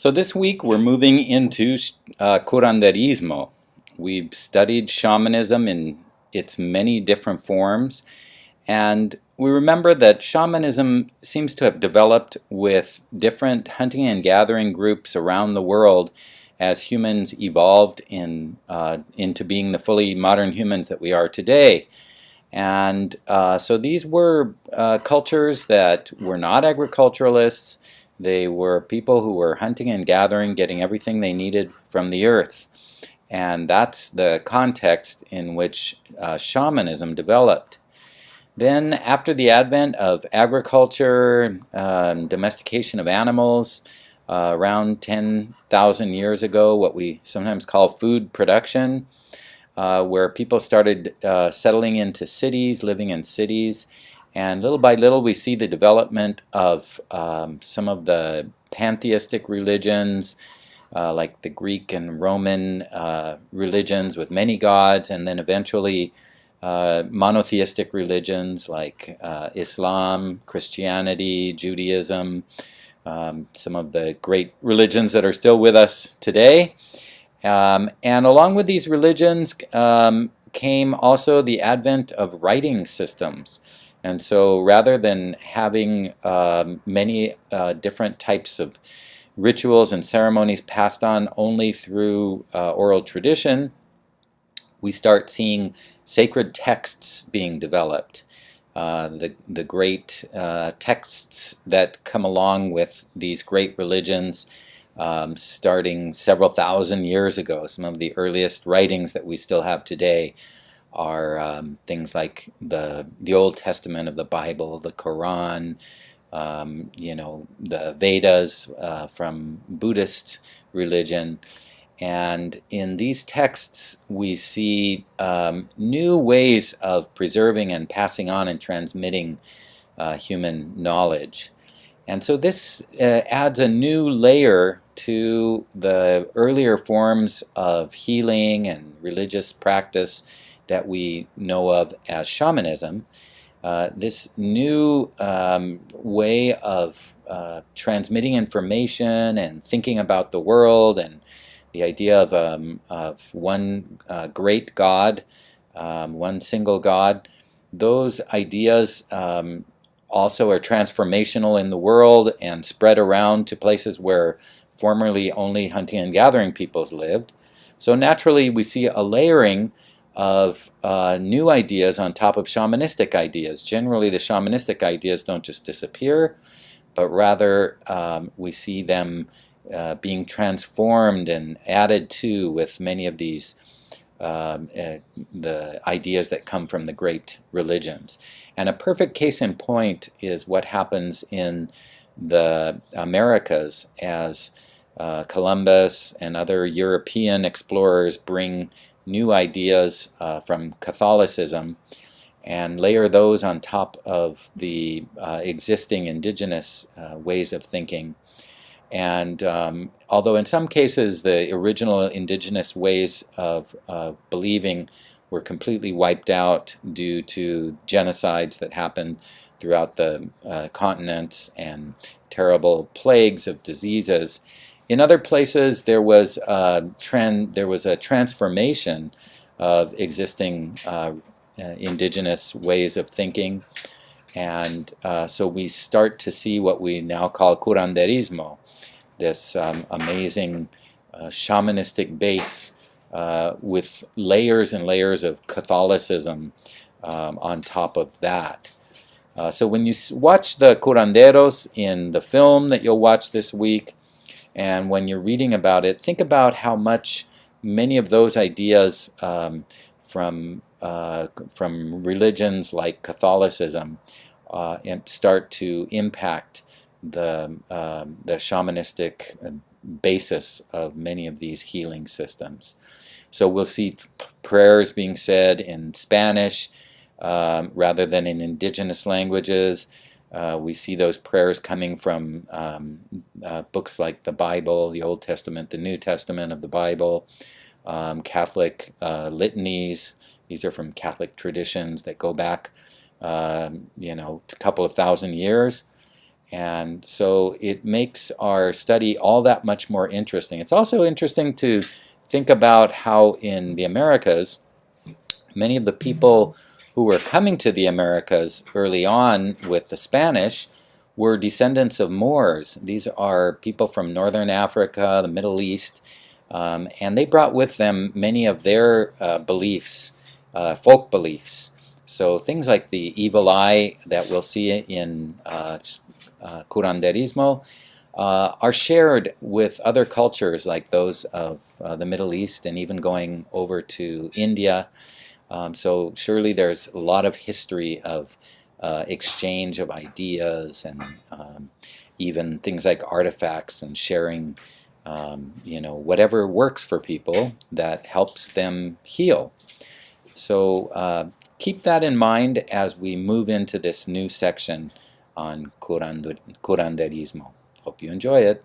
So this week we're moving into Curanderismo. We've studied shamanism in its many different forms, and we remember that shamanism seems to have developed with different hunting and gathering groups around the world as humans evolved into being the fully modern humans that we are today. And so these were cultures that were not agriculturalists. They were people who were hunting and gathering, getting everything they needed from the earth. And that's the context in which shamanism developed. Then, after the advent of agriculture, domestication of animals, around 10,000 years ago, what we sometimes call food production, where people started settling into cities, living in cities, and little by little we see the development of some of the pantheistic religions, like the Greek and Roman religions with many gods, and then eventually monotheistic religions like Islam, Christianity, Judaism, some of the great religions that are still with us today. And along with these religions came also the advent of writing systems. And so rather than having many different types of rituals and ceremonies passed on only through oral tradition, we start seeing sacred texts being developed. The great texts that come along with these great religions starting several thousand years ago. Some of the earliest writings that we still have today are things like the Old Testament of the Bible, the Quran, the Vedas from Buddhist religion. And in these texts we see new ways of preserving and passing on and transmitting human knowledge. And so this adds a new layer to the earlier forms of healing and religious practice that we know of as shamanism. This new way of transmitting information and thinking about the world, and the idea of one great God, one single God, those ideas also are transformational in the world and spread around to places where formerly only hunting and gathering peoples lived. So naturally we see a layering of new ideas on top of shamanistic ideas. Generally the shamanistic ideas don't just disappear, but rather we see them being transformed and added to with many of these the ideas that come from the great religions. And a perfect case in point is what happens in the Americas as Columbus and other European explorers bring new ideas from Catholicism and layer those on top of the existing indigenous ways of thinking. And although in some cases the original indigenous ways of believing were completely wiped out due to genocides that happened throughout the continents and terrible plagues of diseases, in other places there was a transformation of existing indigenous ways of thinking. And so we start to see what we now call Curanderismo, this amazing shamanistic base with layers and layers of Catholicism on top of that. So when you watch the curanderos in the film that you'll watch this week, and when you're reading about it, think about how much many of those ideas from religions like Catholicism start to impact the shamanistic basis of many of these healing systems. So we'll see prayers being said in Spanish rather than in indigenous languages. We see those prayers coming from books like the Bible, the Old Testament, the New Testament of the Bible, Catholic litanies. These are from Catholic traditions that go back, a couple of thousand years. And so it makes our study all that much more interesting. It's also interesting to think about how in the Americas, many of the people who were coming to the Americas early on with the Spanish were descendants of Moors. These are people from northern Africa, the Middle East, and they brought with them many of their beliefs, folk beliefs. So things like the evil eye that we'll see in Curanderismo are shared with other cultures like those of the Middle East and even going over to India. So surely there's a lot of history of exchange of ideas and even things like artifacts and sharing, whatever works for people that helps them heal. So keep that in mind as we move into this new section on curanderismo. Hope you enjoy it.